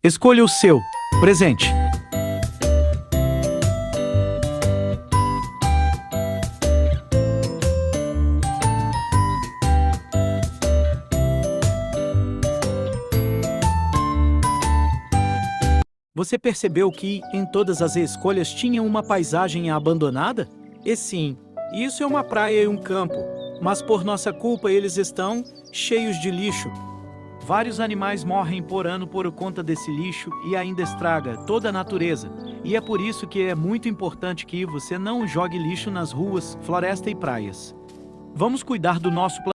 Escolha o seu presente. Você percebeu que, em todas as escolhas, tinha uma paisagem abandonada? E sim, isso é uma praia e um campo, mas por nossa culpa eles estão cheios de lixo. Vários animais morrem por ano por conta desse lixo e ainda estraga toda a natureza. E é por isso que é muito importante que você não jogue lixo nas ruas, floresta e praias. Vamos cuidar do nosso planeta.